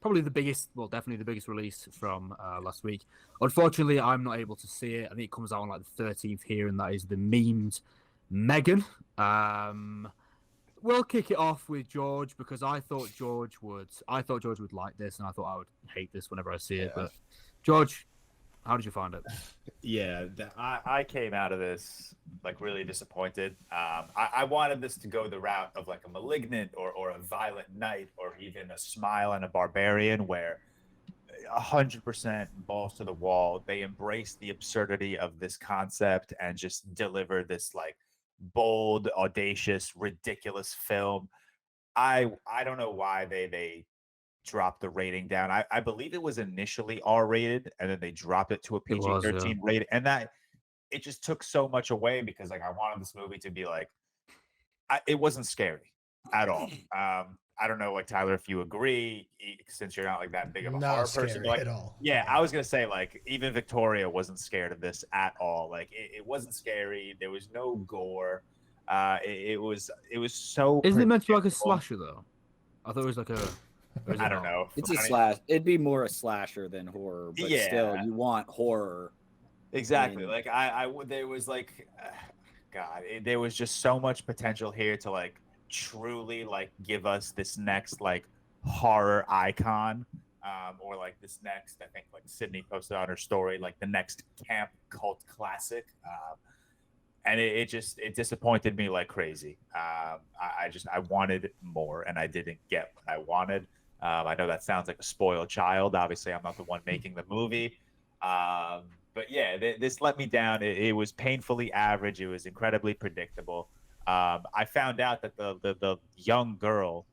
probably the biggest, well, definitely the biggest release from last week. Unfortunately, I'm not able to see it. I think it comes out on like the 13th here, and that is the memed M3GAN. We'll kick it off with George because I thought George would like this, and I thought I would hate this whenever I see it. But George, how did you find it? Yeah, I came out of this like really disappointed. I wanted this to go the route of like a Malignant or a Violent Night or even a Smile and a Barbarian, where 100% balls to the wall. They embrace the absurdity of this concept and just deliver this like bold, audacious, ridiculous film. I don't know why they dropped the rating down. I believe it was initially R-rated and then they dropped it to a PG-13 rating, and that it just took so much away because like I wanted this movie to be like it wasn't scary at all. I don't know, like Tyler, if you agree, since you're not like that big of a horror person. Like, at all. Yeah, I was gonna say like even Victoria wasn't scared of this at all. Like it wasn't scary. There was no gore. It was so. Isn't it meant to be like a slasher though? I thought it was like a. I don't know. It's a slash. It'd be more a slasher than horror, but still, you want horror. Exactly. Like there was like, God, there was just so much potential here to like truly like give us this next like horror icon, or like this next. I think like Sydney posted on her story like the next camp cult classic. And it disappointed me like crazy. I wanted more, and I didn't get what I wanted. I know that sounds like a spoiled child. Obviously, I'm not the one making the movie. But yeah, this let me down. It was painfully average. It was incredibly predictable. I found out that the young girl,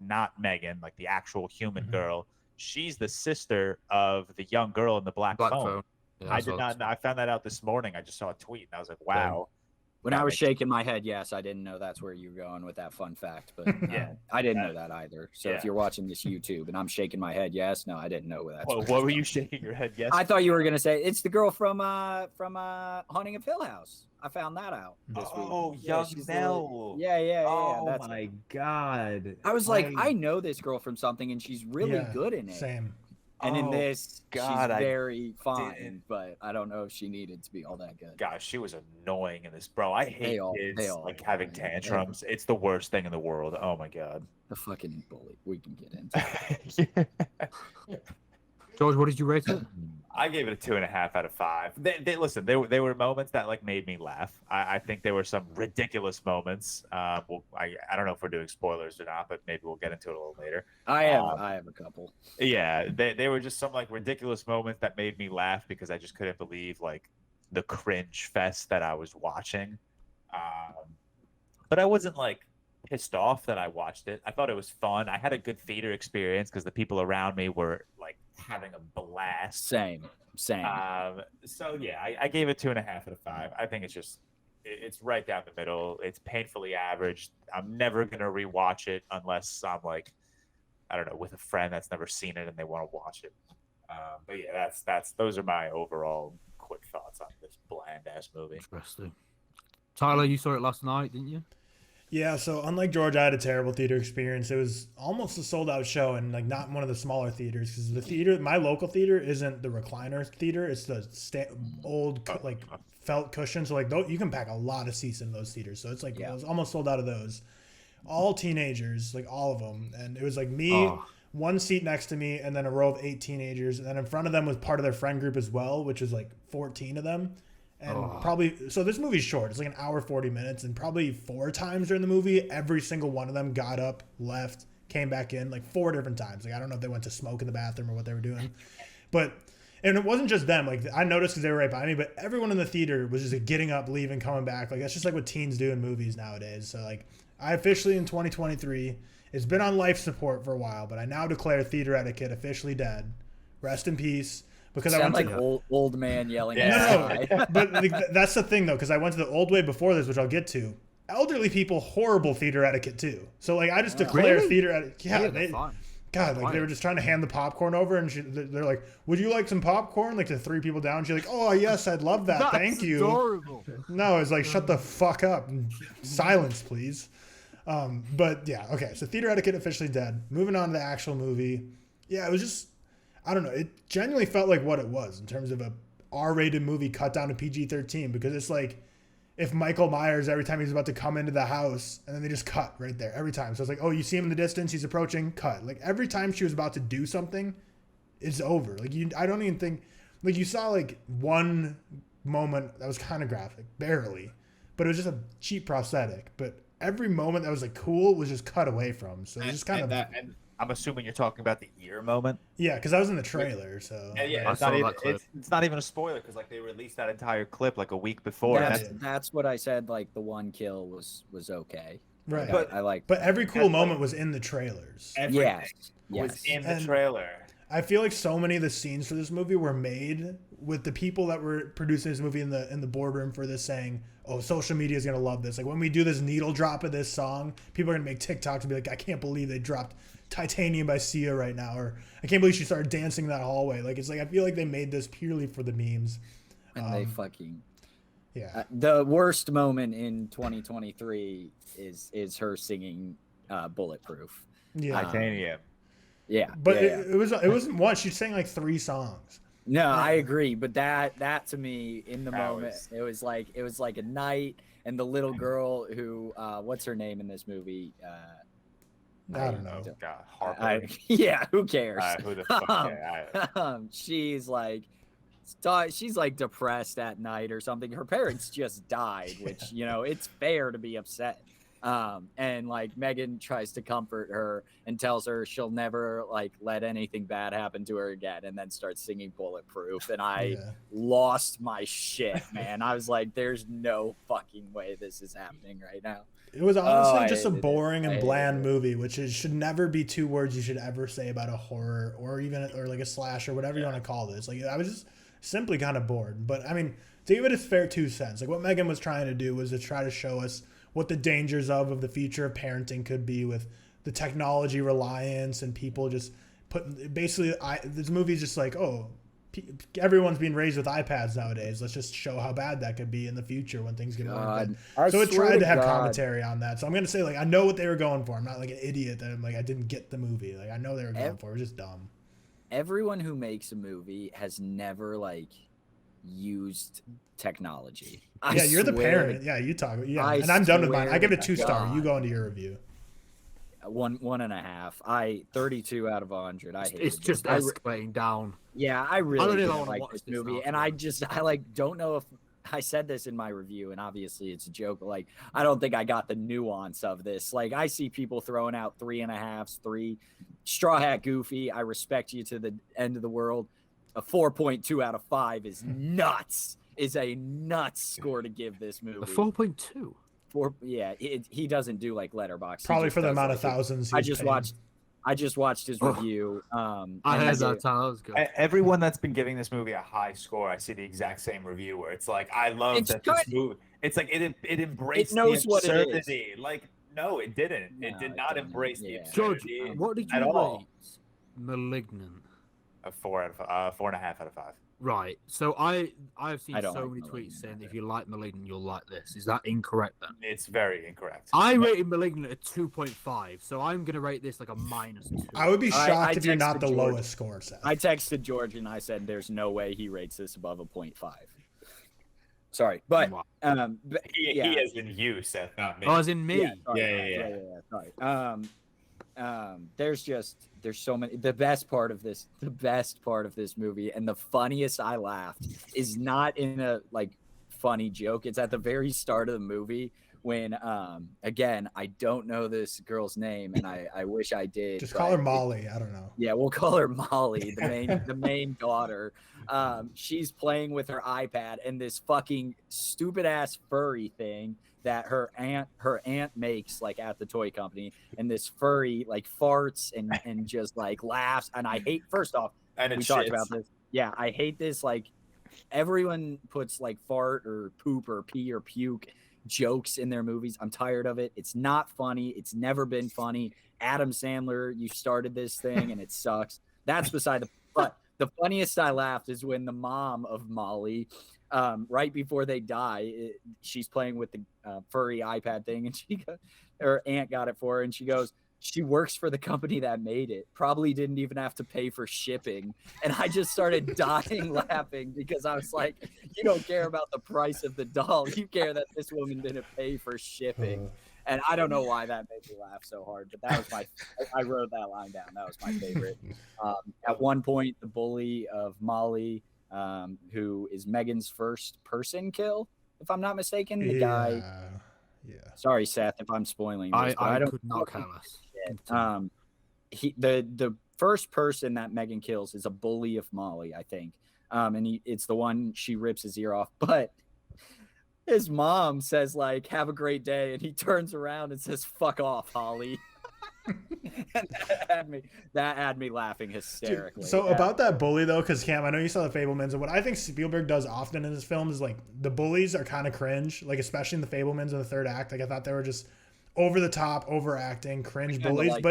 not M3GAN, like the actual human girl, she's the sister of the young girl in the black phone. Yeah, I did not know. I found that out this morning. I just saw a tweet and I was like, wow. When I was shaking my head, yes, I didn't know that's where you were going with that fun fact. But I didn't know that either. So if you're watching this YouTube and I'm shaking my head, yes, no, I didn't know that. What were you shaking your head? Yes. I thought you were going to say it's the girl from Haunting of Hill House. I found that out this week. Oh, young Nell. Yeah. Oh, that's my God. I was like, I know this girl from something, and she's really good in it. Same. And in this, God, she's very fine, but I don't know if she needed to be all that good. Gosh, she was annoying in this, bro. I hate kids like having tantrums. It's the worst thing in the world. Oh my God. The fucking bully. We can get into it. George, what did you rate it? I gave it a 2.5 out of 5. Listen, there were moments that like made me laugh. I think there were some ridiculous moments. I don't know if we're doing spoilers or not, but maybe we'll get into it a little later. I have a couple. Yeah, there were just some like ridiculous moments that made me laugh because I just couldn't believe like the cringe fest that I was watching. But I wasn't like pissed off that I watched it. I thought it was fun. I had a good theater experience because the people around me were like having a blast. Same. So yeah, I gave it 2.5 out of 5. I think it's right down the middle. It's painfully average. I'm never gonna rewatch it unless I'm like, I don't know, with a friend that's never seen it and they want to watch it. But yeah, those are my overall quick thoughts on this bland ass movie. Interesting. Tyler, you saw it last night, didn't you? Yeah, so unlike George, I had a terrible theater experience. It was almost a sold-out show, and like not one of the smaller theaters, because the theater, my local theater, isn't the recliner theater. It's the old like felt cushion. So like you can pack a lot of seats in those theaters. So it's like it was almost sold out of those. All teenagers, like all of them, and it was like me, one seat next to me, and then a row of 8 teenagers, and then in front of them was part of their friend group as well, which was like 14 of them. And probably, so this movie's short. It's like an hour, 40 minutes. And probably 4 times during the movie, every single one of them got up, left, came back in, like 4 different times. Like, I don't know if they went to smoke in the bathroom or what they were doing. And it wasn't just them. Like, I noticed because they were right behind me, but everyone in the theater was just like, getting up, leaving, coming back. Like, that's just like what teens do in movies nowadays. So, like, I officially in 2023, it's been on life support for a while, but I now declare theater etiquette officially dead. Rest in peace. Because I went like old man yelling. No, but that's the thing though, because I went to the old way before this, which I'll get to. Elderly people, horrible theater etiquette too. So like I just declare theater etiquette. Yeah, they were just trying to hand the popcorn over, and they're like, "Would you like some popcorn?" Like to 3 people down. She's like, "Oh yes, I'd love that. Thank you." Adorable. No, it's like shut the fuck up. Silence, please. But yeah, okay. So theater etiquette officially dead. Moving on to the actual movie. Yeah, it was just, I don't know. It genuinely felt like what it was in terms of a R-rated movie cut down to PG-13, because it's like if Michael Myers, every time he's about to come into the house, and then they just cut right there every time. So it's like, oh, you see him in the distance, he's approaching, cut. Like every time she was about to do something, it's over. Like I don't even think, like you saw like one moment that was kind of graphic, barely, but it was just a cheap prosthetic. But every moment that was like cool was just cut away from. So it's just kind of. And I'm assuming you're talking about the ear moment. Yeah, because that was in the trailer. So yeah, it's not even a spoiler because like they released that entire clip like a week before. That's what I said. Like the one kill was okay. Right, like, but every cool moment was in the trailers. Everything was in the trailer. I feel like so many of the scenes for this movie were made with the people that were producing this movie in the boardroom for this saying, oh, social media is going to love this. Like when we do this needle drop of this song, people are going to make TikToks and be like, I can't believe they dropped Titanium by Sia right now. Or I can't believe she started dancing in that hallway. Like, it's like, I feel like they made this purely for the memes. And they fucking, yeah. The worst moment in 2023 is her singing Bulletproof. Yeah. Titanium. Yeah. But it wasn't one. She sang like 3 songs. No, I agree, but that to me in the moment it was like a night, and the little girl who what's her name in this movie? I don't know. God, Harper. Yeah, who cares? Who the fuck? She's like depressed at night or something. Her parents just died, which it's fair to be upset. And like M3GAN tries to comfort her and tells her she'll never like let anything bad happen to her again, and then starts singing Bulletproof, and I lost my shit, man. I was like, there's no fucking way this is happening right now. It was honestly just a boring and bland movie, which should never be 2 words you should ever say about a horror or like a slasher, whatever you want to call this. Like I was just simply kind of bored. But I mean, to give it its fair 2 cents, like what M3GAN was trying to do was to try to show us what the dangers of the future of parenting could be with the technology reliance and people just putting basically this movie's just like, oh, everyone's being raised with iPads nowadays. Let's just show how bad that could be in the future when things get more. So it tried to have commentary on that. So I'm gonna say like I know what they were going for. I'm not like an idiot that I'm like I didn't get the movie. Like I know they were going for it. It was just dumb. Everyone who makes a movie has never like used technology. Yeah, you're the parent. Yeah, you talk. Yeah, and I'm done with mine. I give it a 2-star. You go into your review. 1.5. 32 out of 100. It's just escalating down. Yeah, I really don't like this movie, and I like don't know if I said this in my review, and obviously it's a joke, but like I don't think I got the nuance of this. Like I see people throwing out 3.5s, 3 Straw Hat Goofy. I respect you to the end of the world. A 4.2 out of 5 is nuts. Is a nuts score to give this movie. A 4.2. Yeah, he doesn't do like Letterboxd. Probably for the amount of thousands. I just watched his review. I heard that was good. Everyone that's been giving this movie a high score, I see the exact same review where it's like, I love this movie. It's like it embraced the absurdity. Like, no, it didn't. It did not embrace the absurdity. George, what did you rate Malignant? A 4.5 out of 5. Right. So I've seen so many tweets saying if you like Malignant, you'll like this. Is that incorrect then? It's very incorrect. I rated Malignant a 2.5, so I'm gonna rate this like a -2. I would be shocked if you're not the lowest score, Seth. I texted George and I said there's no way he rates this above a 0.5. Sorry, but he as in you, Seth, not me. Oh, as in me. Yeah. Sorry. There's so many. The best part of this movie and the funniest I laughed is not in a like funny joke. It's at the very start of the movie when again, I don't know this girl's name and I wish I did. Just call her Molly. I don't know. Yeah, we'll call her Molly, the main daughter. She's playing with her iPad and this fucking stupid ass furry thing that her aunt makes like at the toy company, and this furry like farts and just like laughs, and I hate, first off, and we talked about this. Yeah, I hate this. Like everyone puts like fart or poop or pee or puke jokes in their movies. I'm tired of it. It's not funny. It's never been funny. Adam Sandler, you started this thing and it sucks. That's beside but the funniest I laughed is when the mom of Molly, right before they die, she's playing with the furry iPad thing, and her aunt got it for her, and she goes, she works for the company that made it, probably didn't even have to pay for shipping. And I just started dying laughing because I was like, you don't care about the price of the doll. You care that this woman didn't pay for shipping. And I don't know why that made me laugh so hard, but that was I wrote that line down. That was my favorite. At one point, the bully of Molly, who is Megan's first person kill, if I'm not mistaken, the guy. Yeah. Sorry, Seth, if I'm spoiling this. I could not care less. The first person that Megan kills is a bully of Molly, I think. And it's the one she rips his ear off. But his mom says, like, have a great day. And he turns around and says, fuck off, Holly. And that had me laughing hysterically. Dude, so about that bully, though, because Cam, I know you saw the Fablemans, and what I think Spielberg does often in his films is, like, the bullies are kind of cringe, like, especially in the Fablemans in the third act. Like, I thought they were just over the top, overacting, cringe bullies. Like,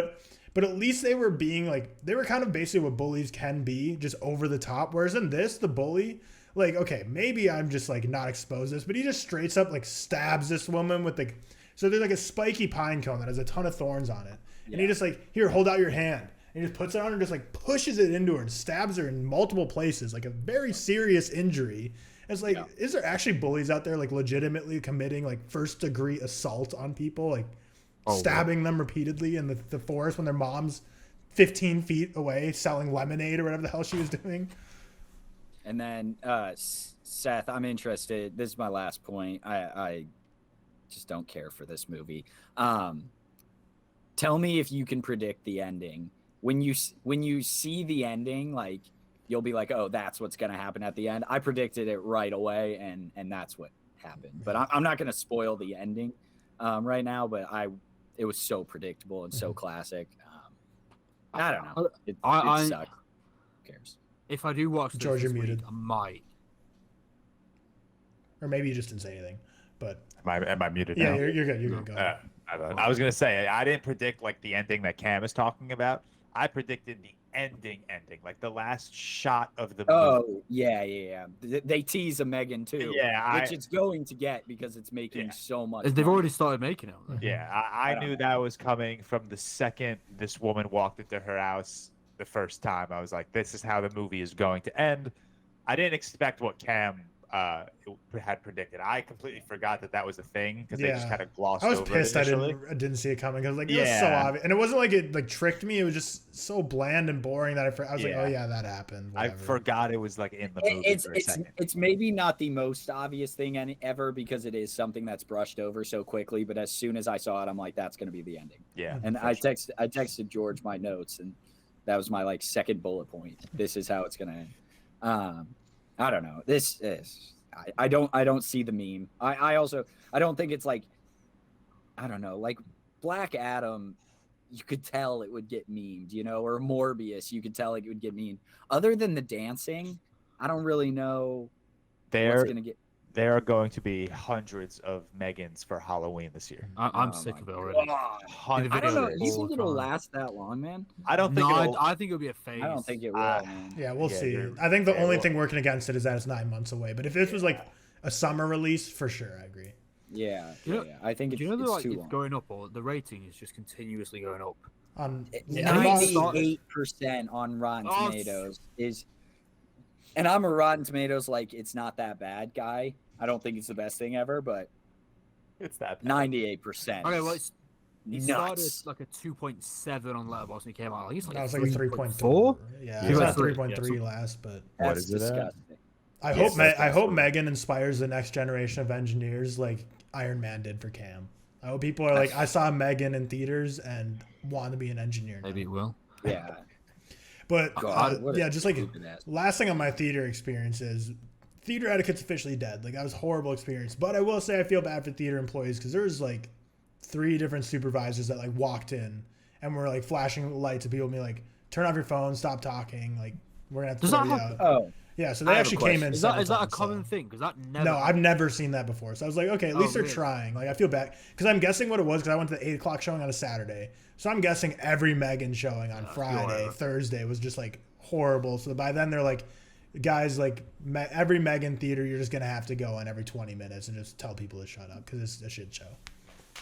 but at least they were being, like, they were kind of basically what bullies can be, just over the top. Whereas in this, the bully, like, okay, maybe I'm just, like, not exposed to this, but he just straight up, like, stabs this woman with, like, so there's, like, a spiky pine cone that has a ton of thorns on it. Yeah. And he just, like, here, hold out your hand. And he just puts it on her and just, like, pushes it into her and stabs her in multiple places, like a very serious injury. It's like, is there actually bullies out there, like, legitimately committing, like, first-degree assault on people, like, stabbing them repeatedly in the forest when their mom's 15 feet away selling lemonade or whatever the hell she was doing? And then, Seth, I'm interested. This is my last point. I just don't care for this movie. Tell me if you can predict the ending. When you see the ending, like, you'll be like, oh, that's what's going to happen at the end. I predicted it right away, and that's what happened. But I'm not going to spoil the ending right now, but it was so predictable and so classic. I don't know. It sucked. Who cares? If I do watch George, you're this muted. week, I might. Or maybe you just didn't say anything. But am I muted yeah, now? you're good. You're good. Go ahead. I was gonna say I didn't predict like the ending that Cam is talking about. I predicted the ending, like the last shot of the movie. Oh yeah. They tease a Megan too. Yeah, which it's going to get because it's making so much. They've money. already started making it. Yeah, I knew that was coming from the second this woman walked into her house the first time. I was like, this is how the movie is going to end. I didn't expect what Cam had predicted. I completely forgot that was a thing because they just kind of glossed over it. I was pissed I didn't see it coming because like it was so obvious, and it wasn't like it like tricked me. It was just so bland and boring that I was like, oh yeah, that happened. Whatever. I forgot it was like in the movie for a second. It's maybe not the most obvious thing ever because it is something that's brushed over so quickly. But as soon as I saw it, I'm like, that's going to be the ending. Yeah. And I texted George my notes, and that was my like second bullet point. This is how it's going to end. I don't know. This is. I don't see the meme. I don't think it's like, I don't know, like Black Adam, you could tell it would get memed, you know, or Morbius, you could tell it would get memed. Other than the dancing, I don't really know what's going to get. There are going to be hundreds of Megans for Halloween this year. I'm sick of it already. I don't know. You think it'll last that long, man? I don't think I think it'll be a phase. I don't think it will, man. Yeah, we'll see. I think the only thing working against it is that it's 9 months away. But if this was like a summer release, for sure, I agree. Yeah. I think it's, it's long. going up, or the rating is just continuously going up. 98% on Rotten Tomatoes is, and I'm a Rotten Tomatoes like it's not that bad guy. I don't think it's the best thing ever, but it's that 98%. Okay, well, it started like a 2.7 on Letterboxd when it came out. I think it's like a 3.4. Yeah, it was at 3.3 last, but what is it? Disgusting. I hope Megan inspires the next generation of engineers like Iron Man did for Cam. I hope people are like, I saw Megan in theaters and want to be an engineer now. Maybe it will. Yeah. But just like last thing on my theater experience is theater etiquette's officially dead. Like, that was a horrible experience. But I will say I feel bad for theater employees because there was like 3 different supervisors that like walked in and were like flashing lights at people and be like, turn off your phone, stop talking. Like, we're gonna have to throw you out. Oh. Yeah, so they actually came in. Is that a common thing? Because that never. No, I've never seen that before. So I was like, okay, at least they're trying. Like, I feel bad because I'm guessing what it was because I went to the 8:00 showing on a Saturday. So I'm guessing every Megan showing on Friday, Thursday was just like horrible. So by then they're like, guys, like every Megan theater, you're just gonna have to go in every 20 minutes and just tell people to shut up because it's a shit show.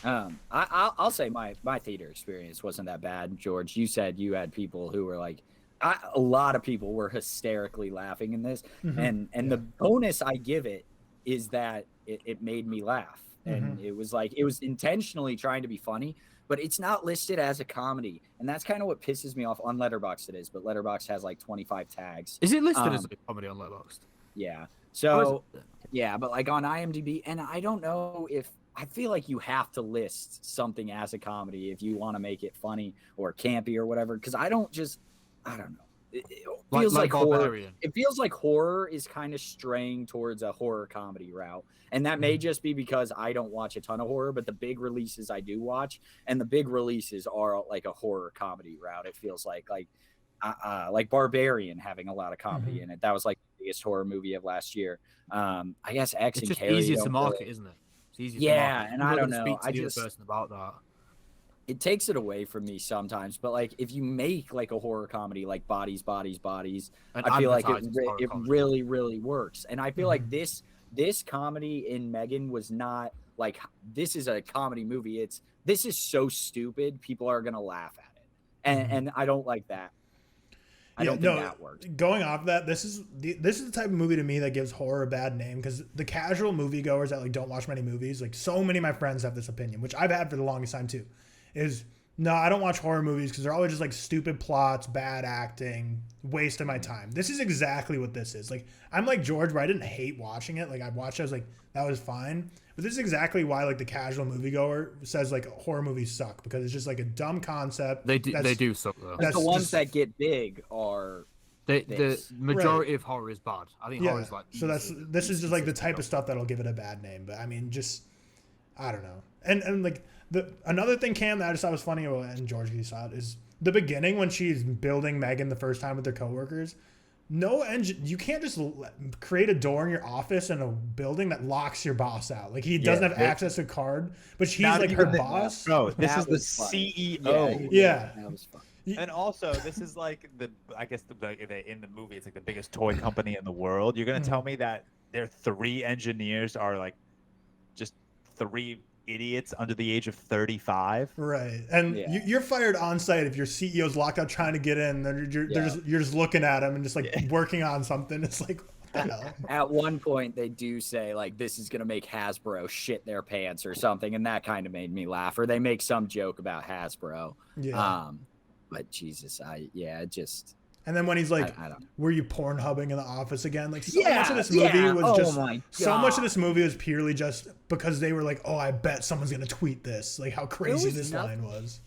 I'll say my theater experience wasn't that bad. George, you said you had people who were like, a lot of people were hysterically laughing in this, and the bonus I give it is that it made me laugh, and it was intentionally trying to be funny, but it's not listed as a comedy, and that's kind of what pisses me off. On Letterboxd it is, but Letterboxd has like 25 tags. Is it listed as a comedy on Letterboxd? Yeah. So yeah, but like on IMDb, and I don't know if I feel like you have to list something as a comedy if you want to make it funny or campy or whatever. Because I don't know. It feels like horror. It feels like horror is kind of straying towards a horror comedy route. And that may just be because I don't watch a ton of horror, but the big releases I do watch, and the big releases are like a horror comedy route. It feels like Barbarian having a lot of comedy in it. That was like the biggest horror movie of last year. I guess X and Carrie. It's easier to market, isn't it? It's easier to market. And I don't know. I just person about that. It takes it away from me sometimes, but like if you make like a horror comedy like Bodies, I feel like it really, really works. And I feel like this comedy in M3GAN was not like, this is a comedy movie. This is so stupid, people are gonna laugh at it, and I don't like that. I don't think that works. Going off that, this is the type of movie to me that gives horror a bad name, because the casual moviegoers that like don't watch many movies, like so many of my friends have this opinion, which I've had for the longest time too. Is no, I don't watch horror movies because they're always just like stupid plots, bad acting, waste of my time. This is exactly what this is. Like, I'm like George, where I didn't hate watching it. Like, I watched it, I was like, that was fine. But this is exactly why like the casual moviegoer says like horror movies suck, because it's just like a dumb concept. They do suck though. The ones that get big are the majority of horror is bad. I think horror is like so. This is just like the type of stuff that'll give it a bad name. But I mean, just I don't know. And like another thing, Cam, that I just thought was funny, and George, you saw it, is the beginning when she's building M3GAN the first time with their coworkers. You can't just create a door in your office in a building that locks your boss out. Like, he doesn't have access to a card, but she's like her boss. Bro, this is the CEO. Yeah. That was fun. And also, this is like in the movie, it's like the biggest toy company in the world. You're gonna tell me that their 3 engineers are like just 3 idiots under the age of 35, right? And you're fired on site if your CEO's locked out trying to get in. Then you're just looking at him and just like working on something. It's like, what the hell? At one point, they do say like, "This is gonna make Hasbro shit their pants" or something, and that kind of made me laugh. Or they make some joke about Hasbro. Yeah. But Jesus, it just. And then when he's like, "Were you Pornhubbing in the office again?" Like, so much of this movie was so much of this movie was purely just because they were like, "Oh, I bet someone's gonna tweet this." Like, how crazy this line was.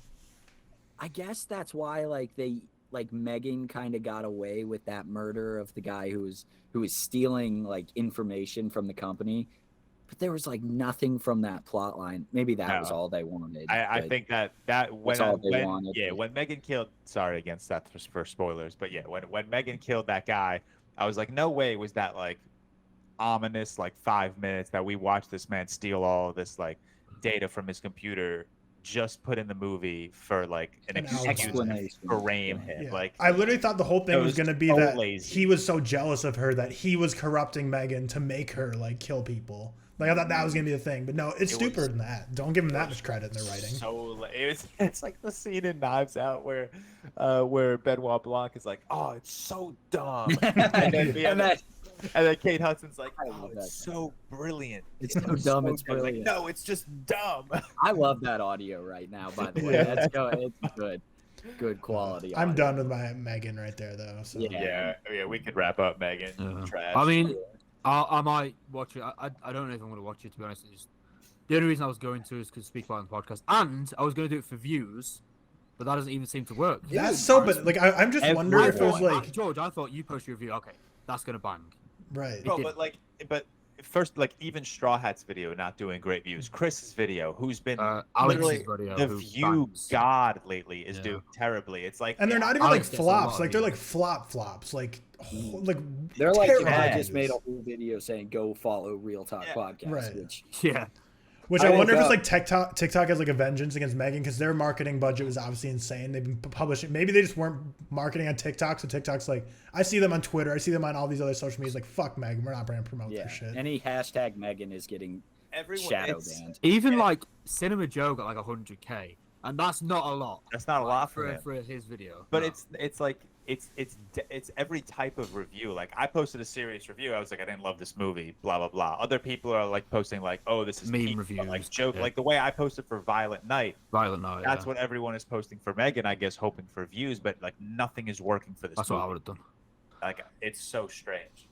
I guess that's why M3GAN kind of got away with that murder of the guy who was stealing like information from the company. But there was like nothing from that plot line. Maybe that was all they wanted. I think that when M3GAN killed, sorry again, Seth for spoilers, but when M3GAN killed that guy, I was like, no way was that like ominous like 5 minutes that we watched this man steal all of this like data from his computer, just put in the movie for like an explanation to frame him. Yeah. Like, I literally thought the whole thing was going to be that he was so jealous of her that he was corrupting M3GAN to make her like kill people. Like, I thought that was gonna be the thing, but no, it's stupider than that. Don't give them that much credit in their writing. It's like the scene in Knives Out where Benoit Blanc is like, "Oh, it's so dumb," and then Kate Hudson's like, "Oh, it's so brilliant. It's so dumb, it's brilliant." Like, no, it's just dumb. I love that audio right now. By the way, it's good quality. I'm done with my M3GAN right there, though. So. Yeah, we could wrap up M3GAN. Trash. I mean. I might watch it. I don't know if I'm going to watch it, to be honest. The only reason I was going to is because speak about it on the podcast. And I was going to do it for views, but that doesn't even seem to work. That's so, but like, I'm just wondering if it was like... George, I thought you post your review. Okay, that's going to bang. Right. Bro, but first, like, even Straw Hat's video not doing great views. Chris's video, who's been literally the view god lately, is doing terribly. It's like... And they're not even like flops. Like, they're like flops. Like they're like, I just made a whole video saying go follow ReelTok Podcast, right. Which I wonder if it's like TikTok has like a vengeance against M3GAN, because their marketing budget was obviously insane. They've been publishing, maybe they just weren't marketing on TikTok, so TikTok's like, I see them on Twitter, I see them on all these other social medias, like, fuck M3GAN, we're not brand promoting for shit. Any hashtag M3GAN is getting shadow it's- banned. Even like Cinema Joe got like 100K, and that's not a lot. That's not a lot for him. for his video. But no. it's like it's every type of review. Like I posted a serious review. I was like, I didn't love this movie. Blah blah blah. Other people are like posting like, oh, this is Meme peak, reviews, like joke. yeah. Like the way I posted for Violent Night. Violent Night. That's yeah. what everyone is posting for Megan, I guess, hoping for views. But like nothing is working for this. That's movie. what I would have done. Like it's so strange.